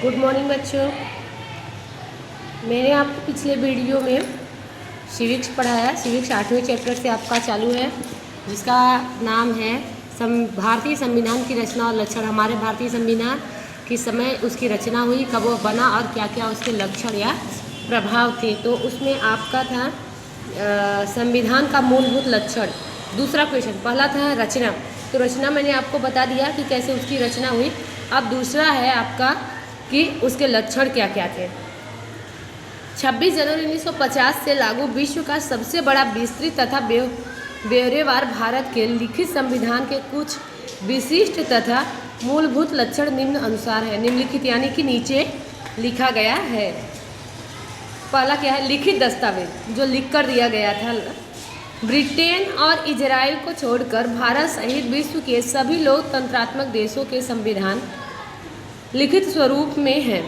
Good morning बच्चों। मैंने आपको पिछले वीडियो में सिविक्स पढ़ाया। सिविक्स 8वें चैप्टर से आपका चालू है, जिसका नाम है भारतीय संविधान की रचना और लक्षण। हमारे भारतीय संविधान किस समय उसकी रचना हुई, कब वो बना और क्या क्या उसके लक्षण या प्रभाव थे। तो उसमें आपका था संविधान का मूलभूत लक्षण। दूसरा क्वेश्चन, पहला था रचना। तो रचना मैंने आपको बता दिया कि कैसे उसकी रचना हुई। अब दूसरा है आपका कि उसके लक्षण क्या क्या थे। 26 जनवरी 1950 से लागू विश्व का सबसे बड़ा विस्तृत तथा ब्यौरेवार भारत के लिखित संविधान के कुछ विशिष्ट तथा मूलभूत लक्षण निम्न अनुसार है। निम्नलिखित यानी कि नीचे लिखा गया है। पहला क्या है? लिखित दस्तावेज जो लिख कर दिया गया था। ब्रिटेन और इजराइल को छोड़कर भारत सहित विश्व के सभी लोकतंत्रात्मक देशों के संविधान लिखित स्वरूप में है।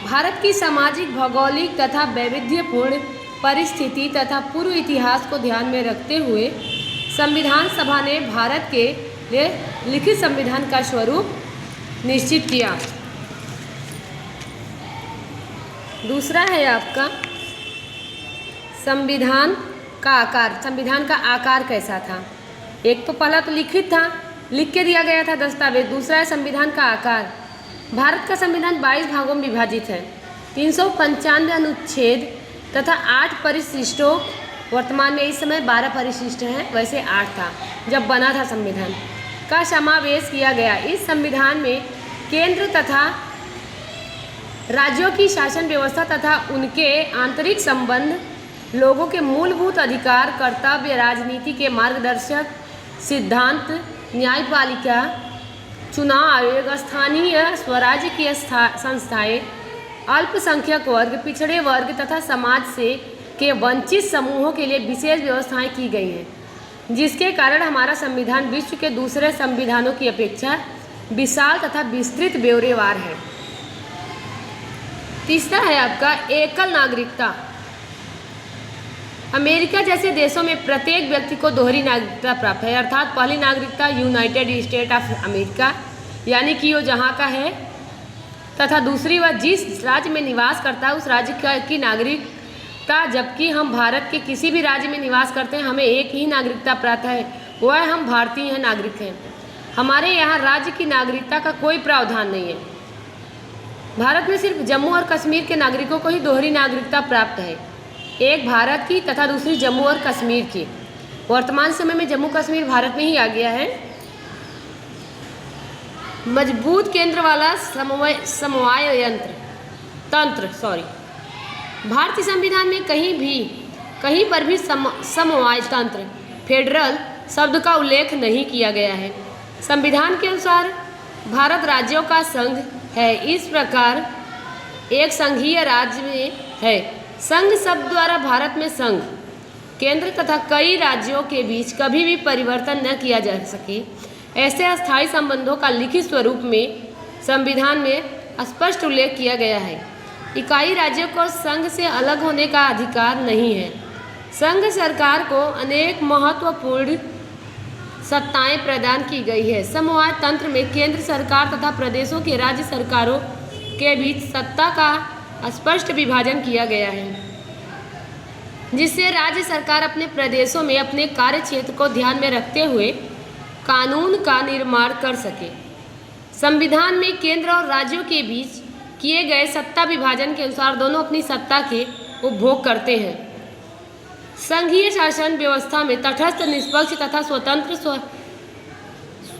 भारत की सामाजिक, भौगोलिक तथा वैविध्यपूर्ण परिस्थिति तथा पूर्व इतिहास को ध्यान में रखते हुए संविधान सभा ने भारत के लिए लिखित संविधान का स्वरूप निश्चित किया। दूसरा है आपका संविधान का आकार। संविधान का आकार कैसा था? एक तो पहला तो लिखित था, लिख के दिया गया था दस्तावेज। दूसरा है संविधान का आकार। भारत का संविधान 22 भागों में विभाजित है। 395 अनुच्छेद तथा 8 परिशिष्टों। वर्तमान में इस समय 12 परिशिष्ट हैं, वैसे 8 था जब बना था संविधान, का समावेश किया गया। इस संविधान में केंद्र तथा राज्यों की शासन व्यवस्था तथा उनके आंतरिक संबंध, लोगों के मूलभूत अधिकार, कर्तव्य, राजनीति के मार्गदर्शक सिद्धांत, न्यायपालिका, चुनाव आयोग, स्थानीय स्वराज्य की संस्थाएं, अल्पसंख्यक वर्ग, पिछड़े वर्ग तथा समाज से के वंचित समूहों के लिए विशेष व्यवस्थाएं की गई हैं, जिसके कारण हमारा संविधान विश्व के दूसरे संविधानों की अपेक्षा विशाल तथा विस्तृत ब्यौरेवार है। तीसरा है आपका एकल नागरिकता। अमेरिका जैसे देशों में प्रत्येक व्यक्ति को दोहरी नागरिकता प्राप्त है, अर्थात पहली नागरिकता यूनाइटेड स्टेट ऑफ अमेरिका यानी कि वो जहाँ का है, तथा दूसरी वह जिस राज्य में निवास करता है उस राज्य की नागरिकता। जबकि हम भारत के किसी भी राज्य में निवास करते हैं, हमें एक ही नागरिकता प्राप्त है, वह हम भारतीय नागरिक हैं। हमारे यहाँ राज्य की नागरिकता का कोई प्रावधान नहीं है। भारत में सिर्फ जम्मू और कश्मीर के नागरिकों को ही दोहरी नागरिकता प्राप्त है, एक भारत की तथा दूसरी जम्मू और कश्मीर की। वर्तमान समय में जम्मू कश्मीर भारत में ही आ गया है। मजबूत केंद्र वाला समवाय तंत्र भारतीय संविधान में कहीं पर भी समवाय तंत्र, फेडरल शब्द का उल्लेख नहीं किया गया है। संविधान के अनुसार भारत राज्यों का संघ है। इस प्रकार एक संघीय राज्य में है। संघ शब्द द्वारा भारत में संघ, केंद्र तथा कई राज्यों के बीच कभी भी परिवर्तन न किया जा सके, ऐसे अस्थायी संबंधों का लिखित स्वरूप में संविधान में स्पष्ट उल्लेख किया गया है। इकाई राज्यों को संघ से अलग होने का अधिकार नहीं है। संघ सरकार को अनेक महत्वपूर्ण सत्ताएं प्रदान की गई है। समवाय तंत्र में केंद्र सरकार तथा प्रदेशों के राज्य सरकारों के बीच सत्ता का स्पष्ट विभाजन किया गया है, जिससे राज्य सरकार अपने प्रदेशों में अपने कार्य क्षेत्र को ध्यान में रखते हुए कानून का निर्माण कर सके। संविधान में केंद्र और राज्यों के बीच किए गए सत्ता विभाजन के अनुसार दोनों अपनी सत्ता के उपभोग करते हैं। संघीय शासन व्यवस्था में तटस्थ, निष्पक्ष तथा स्वतंत्र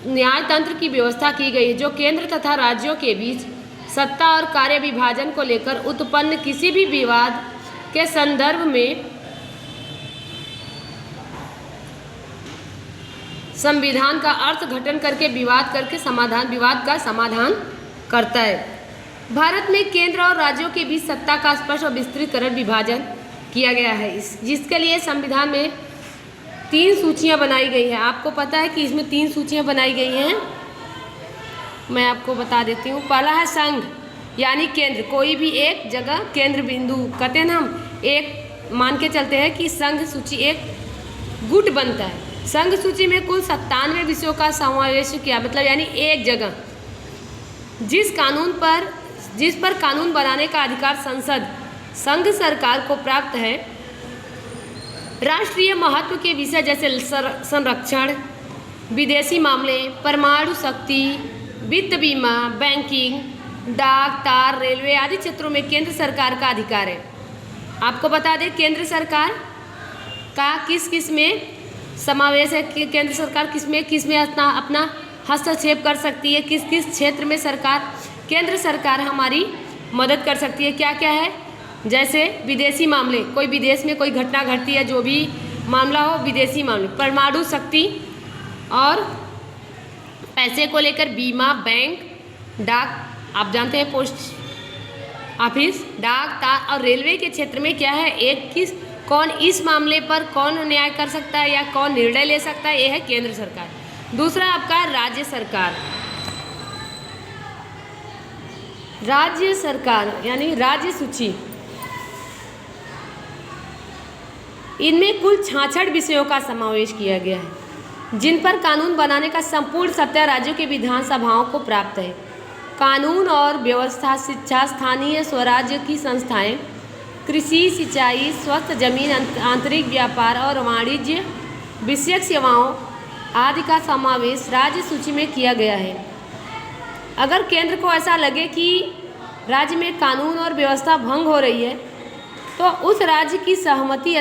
न्यायतंत्र की व्यवस्था की गई है, जो केंद्र तथा राज्यों के बीच सत्ता और कार्य विभाजन को लेकर उत्पन्न किसी भी विवाद के संदर्भ में संविधान का अर्थ घटन करके विवाद का समाधान करता है। भारत में केंद्र और राज्यों के बीच सत्ता का स्पष्ट और विस्तृतकरण विभाजन किया गया है, जिसके लिए संविधान में 3 सूचियां बनाई गई है। आपको पता है कि इसमें 3 सूचियां बनाई गई हैं, मैं आपको बता देती हूँ। पहला है संघ यानी केंद्र, कोई भी एक जगह केंद्र बिंदु कहते हैं ना, हम एक मान के चलते हैं कि संघ सूची एक गुट बनता है। संघ सूची में कुल 97 विषयों का समावेश किया, मतलब यानी एक जगह जिस कानून पर जिस पर कानून बनाने का अधिकार संघ सरकार को प्राप्त है। राष्ट्रीय महत्व के विषय जैसे संरक्षण, विदेशी मामले, परमाणु शक्ति, वित्त, बीमा, बैंकिंग, डाक, तार, रेलवे आदि क्षेत्रों में केंद्र सरकार का अधिकार है। आपको बता दें केंद्र सरकार का किस किस में समावेश है, केंद्र सरकार किस में अपना हस्तक्षेप कर सकती है, किस किस क्षेत्र में केंद्र सरकार हमारी मदद कर सकती है, क्या क्या है। जैसे विदेशी मामले, कोई विदेश में कोई घटना घटती है, जो भी मामला हो, विदेशी मामले, परमाणु शक्ति और पैसे को लेकर बीमा, बैंक, डाक, आप जानते हैं पोस्ट ऑफिस, डाक, तार और रेलवे के क्षेत्र में क्या है, कौन इस मामले पर कौन न्याय कर सकता है या कौन निर्णय ले सकता है, ये है केंद्र सरकार। दूसरा आपका राज्य सरकार। राज्य सरकार यानी राज्य सूची, इनमें कुल 66 विषयों का समावेश किया गया है, जिन पर कानून बनाने का संपूर्ण सत्ता राज्यों के विधानसभाओं को प्राप्त है। कानून और व्यवस्था, शिक्षा, स्थानीय स्वराज्य की संस्थाएं, कृषि, सिंचाई, स्वस्थ जमीन, आंतरिक व्यापार और वाणिज्य विषयक सेवाओं आदि का समावेश राज्य सूची में किया गया है। अगर केंद्र को ऐसा लगे कि राज्य में कानून और व्यवस्था भंग हो रही है, तो उस राज्य की सहमति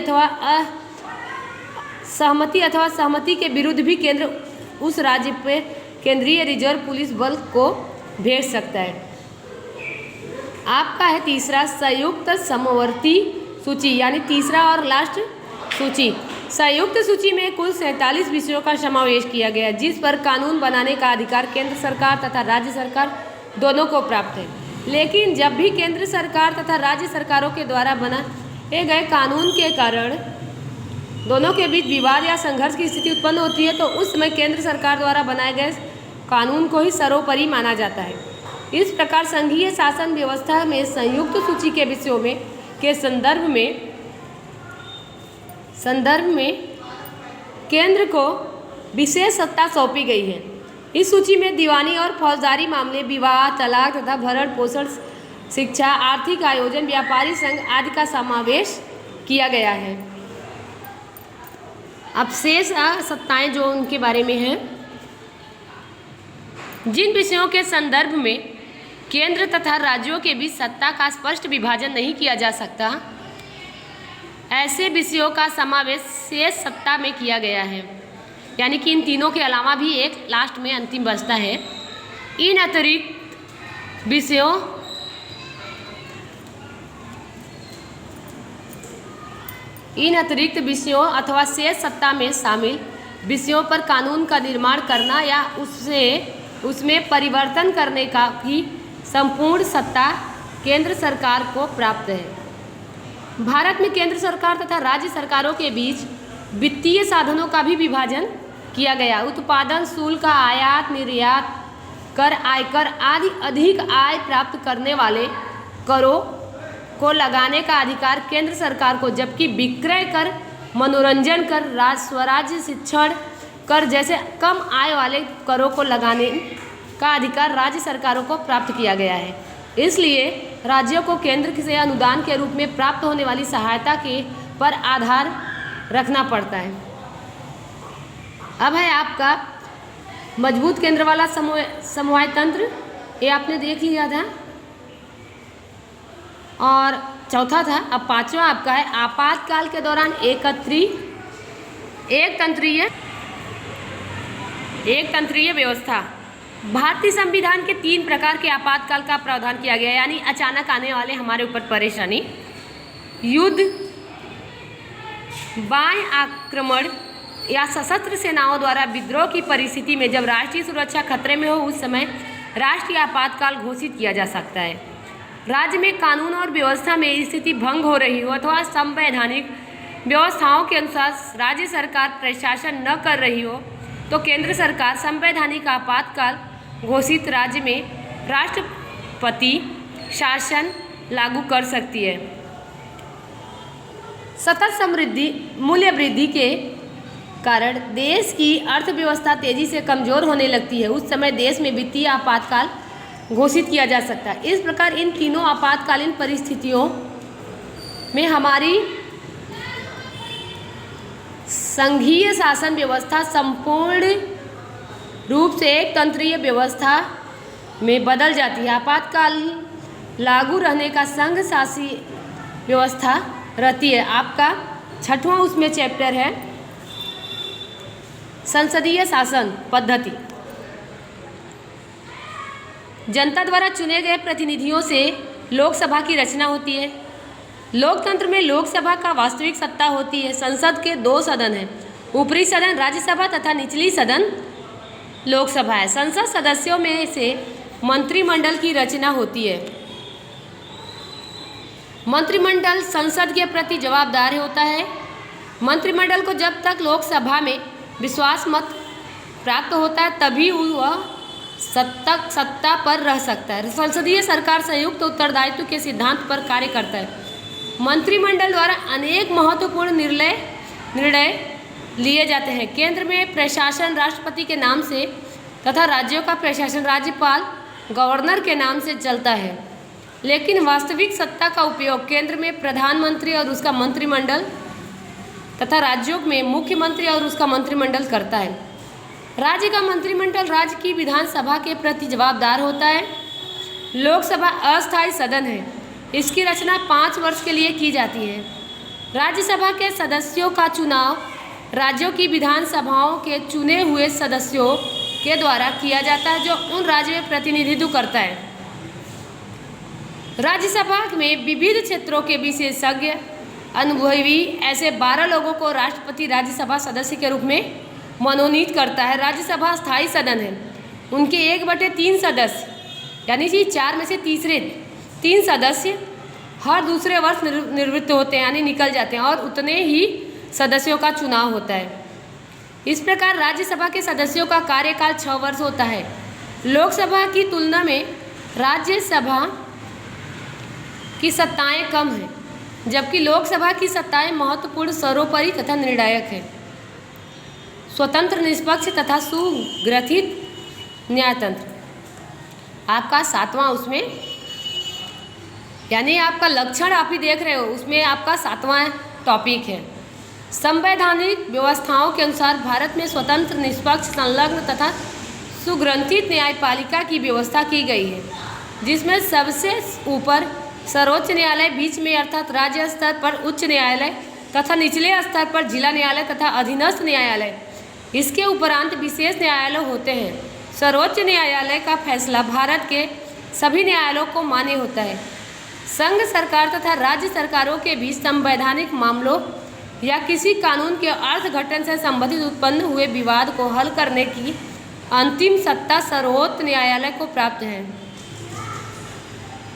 सहमति के विरुद्ध भी केंद्र उस राज्य पे केंद्रीय रिजर्व पुलिस बल को भेज सकता है। आपका है तीसरा संयुक्त समवर्ती सूची, यानी तीसरा और लास्ट सूची। संयुक्त सूची में कुल 47 विषयों का समावेश किया गया है, जिस पर कानून बनाने का अधिकार केंद्र सरकार तथा राज्य सरकार दोनों को प्राप्त है। लेकिन जब भी केंद्र सरकार तथा राज्य सरकारों के द्वारा बनाए गए कानून के कारण दोनों के बीच विवाद या संघर्ष की स्थिति उत्पन्न होती है, तो उस समय केंद्र सरकार द्वारा बनाए गए कानून को ही सर्वोपरि माना जाता है। इस प्रकार संघीय शासन व्यवस्था में संयुक्त सूची के विषयों के संदर्भ में केंद्र को विशेष सत्ता सौंपी गई है। इस सूची में दीवानी और फौजदारी मामले, विवाह, तलाक तथा भरण पोषण, शिक्षा, आर्थिक आयोजन, व्यापारी संघ आदि का समावेश किया गया है। अब शेष सत्ताएं जो उनके बारे में हैं, जिन विषयों के संदर्भ में केंद्र तथा राज्यों के बीच सत्ता का स्पष्ट विभाजन नहीं किया जा सकता, ऐसे विषयों का समावेश शेष सत्ता में किया गया है। यानी कि इन तीनों के अलावा भी एक लास्ट में अंतिम बचता है। इन अतिरिक्त विषयों अथवा शेष सत्ता में शामिल विषयों पर कानून का निर्माण करना या उसमें परिवर्तन करने का भी संपूर्ण सत्ता केंद्र सरकार को प्राप्त है। भारत में केंद्र सरकार तथा राज्य सरकारों के बीच वित्तीय साधनों का भी विभाजन किया गया। उत्पादन शुल्क, आयात निर्यात कर, आयकर आदि अधिक आय प्राप्त करने वाले करों को लगाने का अधिकार केंद्र सरकार को, जबकि विक्रय कर, मनोरंजन कर, स्वराज्य शिक्षण कर जैसे कम आय वाले करों को लगाने का अधिकार राज्य सरकारों को प्राप्त किया गया है। इसलिए राज्यों को केंद्र से अनुदान के रूप में प्राप्त होने वाली सहायता के पर आधार रखना पड़ता है। अब है आपका मजबूत केंद्र वाला समवाय तंत्र, ये आपने देख लिया था। और चौथा था, अब पांचवा आपका है आपातकाल के दौरान एक तंत्रीय व्यवस्था। भारतीय संविधान के 3 प्रकार के आपातकाल का प्रावधान किया गया, यानी अचानक आने वाले हमारे ऊपर परेशानी, युद्ध, बाह्य आक्रमण या सशस्त्र सेनाओं द्वारा विद्रोह की परिस्थिति में जब राष्ट्रीय सुरक्षा खतरे में हो, उस समय राष्ट्रीय आपातकाल घोषित किया जा सकता है। राज्य में कानून और व्यवस्था में स्थिति भंग हो रही हो अथवा संवैधानिक व्यवस्थाओं के अनुसार राज्य सरकार प्रशासन न कर रही हो, तो केंद्र सरकार संवैधानिक आपातकाल घोषित राज्य में राष्ट्रपति शासन लागू कर सकती है। सतत मूल्य वृद्धि के कारण देश की अर्थव्यवस्था तेजी से कमजोर होने लगती है। उस समय देश में वित्तीय आपातकाल घोषित किया जा सकता है। इस प्रकार इन तीनों आपातकालीन परिस्थितियों में हमारी संघीय शासन व्यवस्था संपूर्ण रूप से एक तंत्रीय व्यवस्था में बदल जाती है। आपातकाल लागू रहने का संघ शासी व्यवस्था रहती है। आपका 6वां उसमें चैप्टर है संसदीय शासन पद्धति। जनता द्वारा चुने गए प्रतिनिधियों से लोकसभा की रचना होती है। लोकतंत्र में लोकसभा का वास्तविक सत्ता होती है। संसद के 2 सदन हैं, ऊपरी सदन राज्यसभा तथा निचली सदन लोकसभा है। संसद सदस्यों में से मंत्रिमंडल की रचना होती है। मंत्रिमंडल संसद के प्रति जवाबदार होता है। मंत्रिमंडल को जब तक लोकसभा में विश्वास मत प्राप्त होता है तभी वह सत्ता पर रह सकता है। संसदीय सरकार संयुक्त उत्तरदायित्व के सिद्धांत पर कार्य करता है। मंत्रिमंडल द्वारा अनेक महत्वपूर्ण निर्णय लिए जाते हैं। केंद्र में प्रशासन राष्ट्रपति के नाम से तथा राज्यों का प्रशासन राज्यपाल गवर्नर के नाम से चलता है, लेकिन वास्तविक सत्ता का उपयोग केंद्र में प्रधानमंत्री और उसका मंत्रिमंडल तथा राज्यों में मुख्यमंत्री और उसका मंत्रिमंडल करता है। राज्य का मंत्रिमंडल राज्य की विधानसभा के प्रति जवाबदार होता है। लोकसभा अस्थायी सदन है। इसकी रचना 5 वर्ष के लिए की जाती है। राज्यसभा के सदस्यों का चुनाव राज्यों की विधानसभाओं के चुने हुए सदस्यों के द्वारा किया जाता है जो उन राज्य में प्रतिनिधित्व करता है। राज्यसभा में विविध क्षेत्रों के विशेषज्ञ अनुभवी ऐसे 12 लोगों को राष्ट्रपति राज्यसभा सदस्य के रूप में मनोनीत करता है। राज्यसभा स्थायी सदन है। उनके 1/3 सदस्य यानी कि 4 में से तीसरे 3 सदस्य हर दूसरे वर्ष निवृत्त होते हैं यानी निकल जाते हैं और उतने ही सदस्यों का चुनाव होता है। इस प्रकार राज्यसभा के सदस्यों का कार्यकाल 6 वर्ष होता है। लोकसभा की तुलना में राज्यसभा की सत्ताएं कम हैं, जबकि लोकसभा की सत्ताएं महत्वपूर्ण सर्वोपरि तथा निर्णायक है। स्वतंत्र, निष्पक्ष तथा सुग्रथित न्यायतंत्र आपका 7वां उसमें यानी आपका लक्षण आप ही देख रहे हो, उसमें आपका 7वां टॉपिक है। संवैधानिक व्यवस्थाओं के अनुसार भारत में स्वतंत्र, निष्पक्ष, संलग्न तथा सुग्रंथित न्यायपालिका की व्यवस्था की गई है, जिसमें सबसे ऊपर सर्वोच्च न्यायालय, बीच में अर्थात राज्य स्तर पर उच्च न्यायालय तथा निचले स्तर पर जिला न्यायालय तथा अधीनस्थ न्यायालय, इसके उपरांत विशेष न्यायालय होते हैं। सर्वोच्च न्यायालय का फैसला भारत के सभी न्यायालयों को मान्य होता है। संघ सरकार तथा राज्य सरकारों के बीच संवैधानिक मामलों या किसी कानून के अर्थघटन से संबंधित उत्पन्न हुए विवाद को हल करने की अंतिम सत्ता सर्वोच्च न्यायालय को प्राप्त है।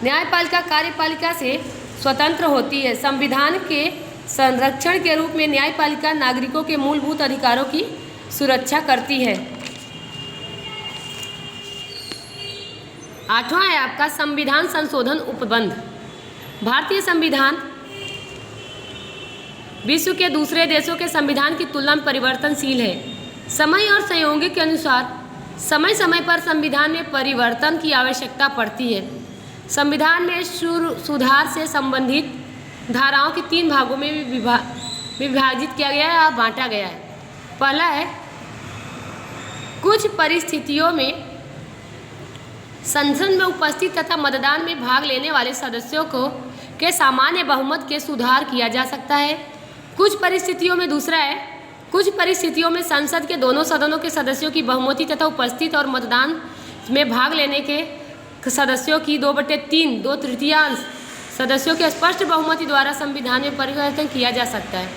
न्यायपालिका कार्यपालिका से स्वतंत्र होती है। संविधान के संरक्षण के रूप में न्यायपालिका नागरिकों के मूलभूत अधिकारों की सुरक्षा करती है। 8वां है आपका संविधान संशोधन उपबंध। भारतीय संविधान विश्व के दूसरे देशों के संविधान की तुलना में परिवर्तनशील है। समय और संयोगों के अनुसार समय समय पर संविधान में परिवर्तन की आवश्यकता पड़ती है। संविधान में सुधार से संबंधित धाराओं के 3 भागों में विभाजित किया गया है और बांटा गया है। पहला है कुछ परिस्थितियों में संसद में उपस्थित तथा मतदान में भाग लेने वाले सदस्यों को के सामान्य बहुमत के सुधार किया जा सकता है। कुछ परिस्थितियों में दूसरा है कुछ परिस्थितियों में संसद के दोनों सदनों के सदस्यों की बहुमति तथा उपस्थित और मतदान में भाग लेने के सदस्यों की 2/3 2/3 सदस्यों के स्पष्ट बहुमति द्वारा संविधान में परिवर्तन किया जा सकता है।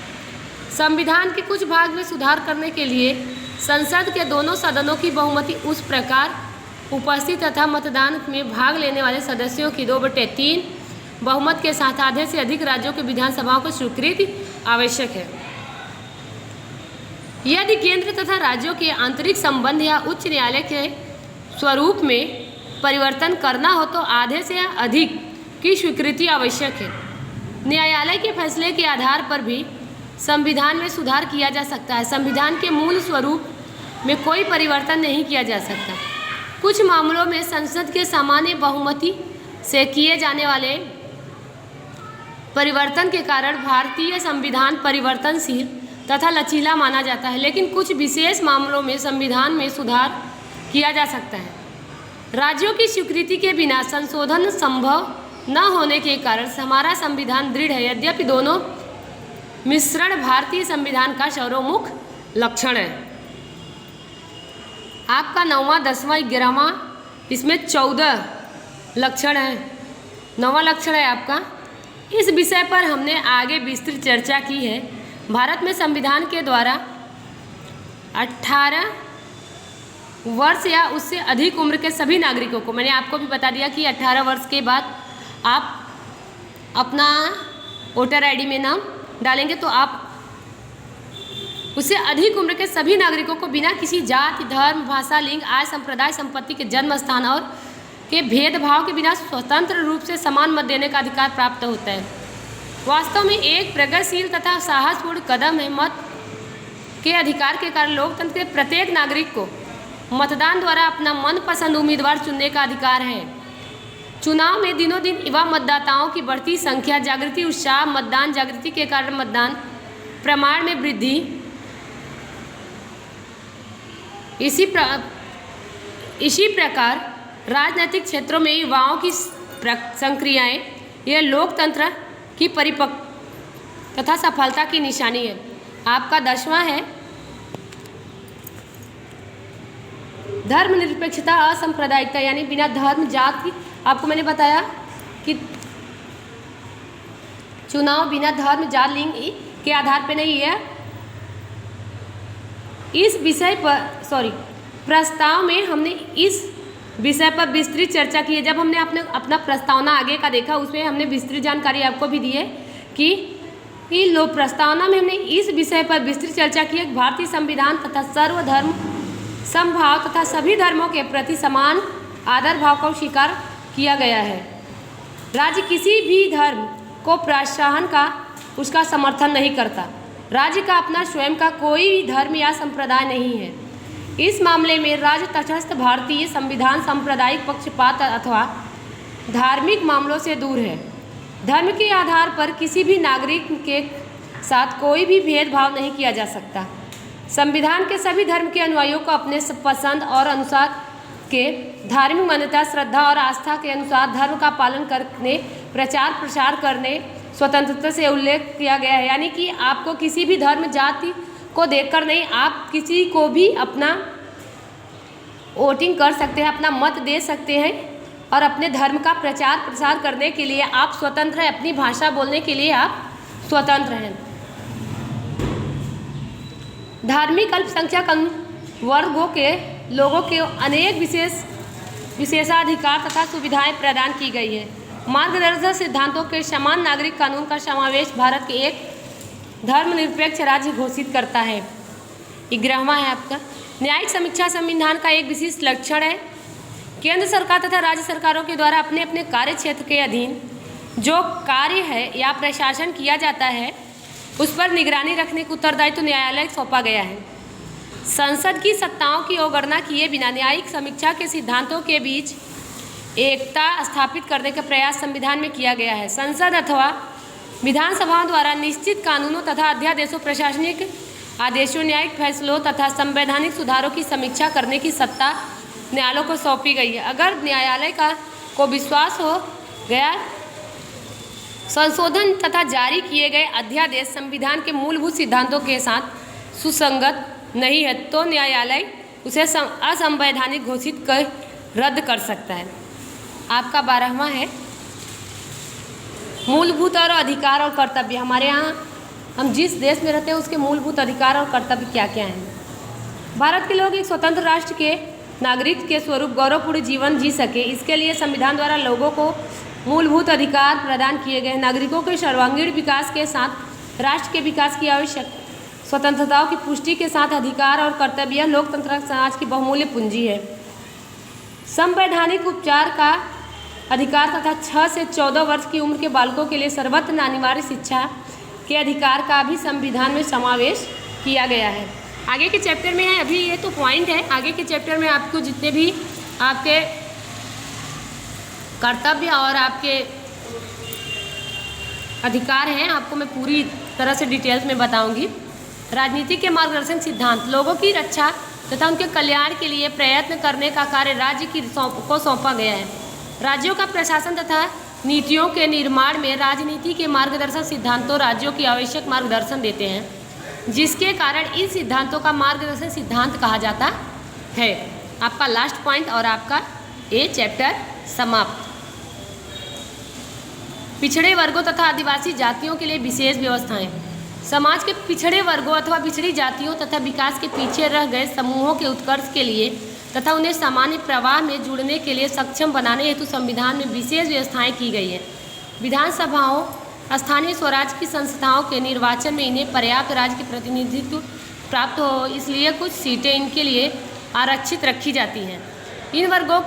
संविधान के कुछ भाग में सुधार करने के लिए संसद के दोनों सदनों की बहुमति उस प्रकार उपस्थित तथा मतदान में भाग लेने वाले सदस्यों की 2/3 बहुमत के साथ आधे से अधिक राज्यों के विधानसभाओं को स्वीकृति आवश्यक है। यदि केंद्र तथा राज्यों के आंतरिक संबंध या उच्च न्यायालय के स्वरूप में परिवर्तन करना हो तो आधे से अधिक की स्वीकृति आवश्यक है। न्यायालय के फैसले के आधार पर भी संविधान में सुधार किया जा सकता है। संविधान के मूल स्वरूप में कोई परिवर्तन नहीं किया जा सकता। कुछ मामलों में संसद के सामान्य बहुमति से किए जाने वाले परिवर्तन के कारण भारतीय संविधान परिवर्तनशील तथा लचीला माना जाता है, लेकिन कुछ विशेष मामलों में संविधान में सुधार किया जा सकता है। राज्यों की स्वीकृति के बिना संशोधन संभव न होने के कारण हमारा संविधान दृढ़ है। यद्यपि दोनों मिश्रण भारतीय संविधान का सर्वमुख लक्षण है। आपका 9वां, 10वां, 11वां, इसमें 14 लक्षण है। 9वां लक्षण है आपका। इस विषय पर हमने आगे विस्तृत चर्चा की है। भारत में संविधान के द्वारा 18 वर्ष या उससे अधिक उम्र के सभी नागरिकों को, मैंने आपको भी बता दिया कि 18 वर्ष के बाद आप अपना वोटर आईडी में नाम डालेंगे तो आप उससे अधिक उम्र के सभी नागरिकों को बिना किसी जाति, धर्म, भाषा, लिंग, आय, संप्रदाय, संपत्ति के जन्म स्थान और के भेदभाव के बिना स्वतंत्र रूप से समान मत देने का अधिकार प्राप्त होता है। वास्तव में एक प्रगतिशील तथा साहसपूर्ण कदम है। मत के अधिकार के कारण लोकतंत्र के प्रत्येक नागरिक को मतदान द्वारा अपना मनपसंद उम्मीदवार चुनने का अधिकार है। चुनाव में दिनों दिन युवा मतदाताओं की बढ़ती संख्या, जागृति, उत्साह, मतदान जागृति के कारण मतदान प्रमाण में वृद्धि, इसी प्रकार राजनीतिक क्षेत्रों में युवाओं की सक्रियताएं यह लोकतंत्र की परिपक्वता तथा सफलता की निशानी है। आपका 10वां है धर्मनिरपेक्षता, असंप्रदायिकता, यानी बिना धर्म, जाति। आपको मैंने बताया कि चुनाव बिना धर्म, जाति, लिंग के आधार पर नहीं है। इस विषय पर प्रस्ताव में हमने इस विषय पर विस्तृत चर्चा की है। जब हमने अपना प्रस्तावना आगे का देखा उसमें हमने विस्तृत जानकारी आपको भी दी है कि प्रस्तावना में हमने इस विषय पर विस्तृत चर्चा की है। भारतीय संविधान तथा सर्वधर्म समभाव तथा सभी धर्मों के प्रति समान आदर भाव को स्वीकार किया गया है। राज्य किसी भी धर्म को प्रोत्साहन का उसका समर्थन नहीं करता। राज्य का अपना स्वयं का कोई भी धर्म या संप्रदाय नहीं है। इस मामले में राज्य तटस्थ भारतीय संविधान सांप्रदायिक पक्षपात अथवा धार्मिक मामलों से दूर है। धर्म के आधार पर किसी भी नागरिक के साथ कोई भी भेदभाव नहीं किया जा सकता। संविधान के सभी धर्म के अनुयायियों को अपने पसंद और अनुसार के धार्मिक मान्यता, श्रद्धा और आस्था के अनुसार धर्म का पालन करने, प्रचार प्रसार करने स्वतंत्रता से उल्लेख किया गया है। यानी कि आपको किसी भी धर्म, जाति को देखकर नहीं, आप किसी को भी अपना वोटिंग कर सकते हैं, अपना मत दे सकते हैं और अपने धर्म का प्रचार प्रसार करने के लिए आप स्वतंत्र हैं। अपनी भाषा बोलने के लिए आप स्वतंत्र हैं। धार्मिक अल्पसंख्यक वर्गों के लोगों के अनेक विशेषाधिकार तथा सुविधाएं प्रदान की गई है। मार्गदर्शक सिद्धांतों के समान नागरिक कानून का समावेश भारत के एक धर्मनिरपेक्ष राज्य घोषित करता है। 11वां है आपका न्यायिक समीक्षा। संविधान का एक विशिष्ट लक्षण है केंद्र सरकार तथा राज्य सरकारों के द्वारा अपने अपने कार्य क्षेत्र के अधीन जो कार्य है या प्रशासन किया जाता है उस पर निगरानी रखने का उत्तरदायित्व न्यायालय को सौंपा गया है। संसद की सत्ताओं की अवगणना किए बिना न्यायिक समीक्षा के सिद्धांतों के बीच एकता स्थापित करने का प्रयास संविधान में किया गया है। संसद अथवा विधानसभाओं द्वारा निश्चित कानूनों तथा अध्यादेशों, प्रशासनिक आदेशों, न्यायिक फैसलों तथा संवैधानिक सुधारों की समीक्षा करने की सत्ता न्यायालयों को सौंपी गई है। अगर न्यायालय को विश्वास हो गया संशोधन तथा जारी किए गए अध्यादेश संविधान के मूलभूत सिद्धांतों के साथ सुसंगत नहीं है तो न्यायालय उसे असंवैधानिक घोषित कर रद्द कर सकता है। आपका 12वां है मूलभूत और अधिकार और कर्तव्य। हमारे यहाँ हम जिस देश में रहते हैं उसके मूलभूत अधिकार और कर्तव्य क्या क्या हैं। भारत के लोग एक स्वतंत्र राष्ट्र के नागरिक के स्वरूप गौरवपूर्ण जीवन जी सके, इसके लिए संविधान द्वारा लोगों को मूलभूत अधिकार प्रदान किए गए। नागरिकों के सर्वांगीण विकास के साथ राष्ट्र के विकास की आवश्यक स्वतंत्रताओं की पुष्टि के साथ अधिकार और कर्तव्य लोकतंत्र समाज की बहुमूल्य पूंजी है। संवैधानिक उपचार का अधिकार तथा 6 से 14 वर्ष की उम्र के बालकों के लिए सर्वत्र अनिवार्य शिक्षा के अधिकार का भी संविधान में समावेश किया गया है। आगे के चैप्टर में है, अभी ये तो पॉइंट है, आगे के चैप्टर में आपको जितने भी आपके कर्तव्य और आपके अधिकार हैं, आपको मैं पूरी तरह से डिटेल्स में बताऊंगी। राजनीति के मार्गदर्शन सिद्धांत, लोगों की रक्षा तथा उनके कल्याण के लिए प्रयत्न करने का कार्य राज्य को सौंपा गया है। राज्यों का प्रशासन तथा नीतियों के निर्माण में राजनीति के मार्गदर्शन सिद्धांतों राज्यों की आवश्यक मार्गदर्शन देते हैं, जिसके कारण इन सिद्धांतों का मार्गदर्शन सिद्धांत कहा जाता है। आपका लास्ट पॉइंट और आपका ये चैप्टर समाप्त। पिछड़े वर्गों तथा आदिवासी जातियों के लिए विशेष व्यवस्थाएं। समाज के पिछड़े वर्गों अथवा पिछड़ी जातियों तथा विकास के पीछे रह गए समूहों के उत्कर्ष के लिए तथा उन्हें सामान्य प्रवाह में जुड़ने के लिए सक्षम बनाने हेतु संविधान में विशेष व्यवस्थाएं की गई है। विधानसभाओं, स्थानीय स्वराज की संस्थाओं के निर्वाचन में इन्हें पर्याप्त राज्य के प्रतिनिधित्व प्राप्त हो, इसलिए कुछ सीटें इनके लिए आरक्षित रखी जाती हैं। इन वर्गों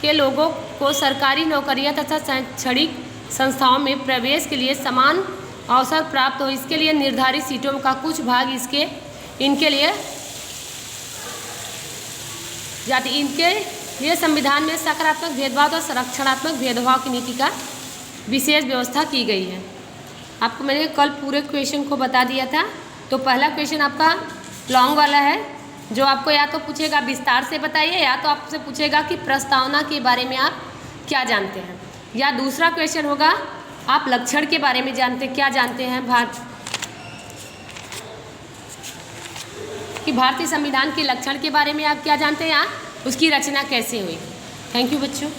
के लोगों को सरकारी नौकरियां तथा शैक्षणिक संस्थाओं में प्रवेश के लिए समान अवसर प्राप्त हो, इसके लिए निर्धारित सीटों का कुछ भाग इनके लिए संविधान में सकारात्मक भेदभाव और संरक्षणात्मक भेदभाव की नीति का विशेष व्यवस्था की गई है। आपको मैंने कल पूरे क्वेश्चन को बता दिया था। तो पहला क्वेश्चन आपका लॉन्ग वाला है, जो आपको या तो पूछेगा विस्तार से बताइए, या तो आपसे पूछेगा कि प्रस्तावना के बारे में आप क्या जानते हैं, या दूसरा क्वेश्चन होगा आप लक्षण के बारे में क्या जानते हैं भारतीय संविधान के लक्षण के बारे में आप क्या जानते हैं, या उसकी रचना कैसे हुई। थैंक यू बच्चों।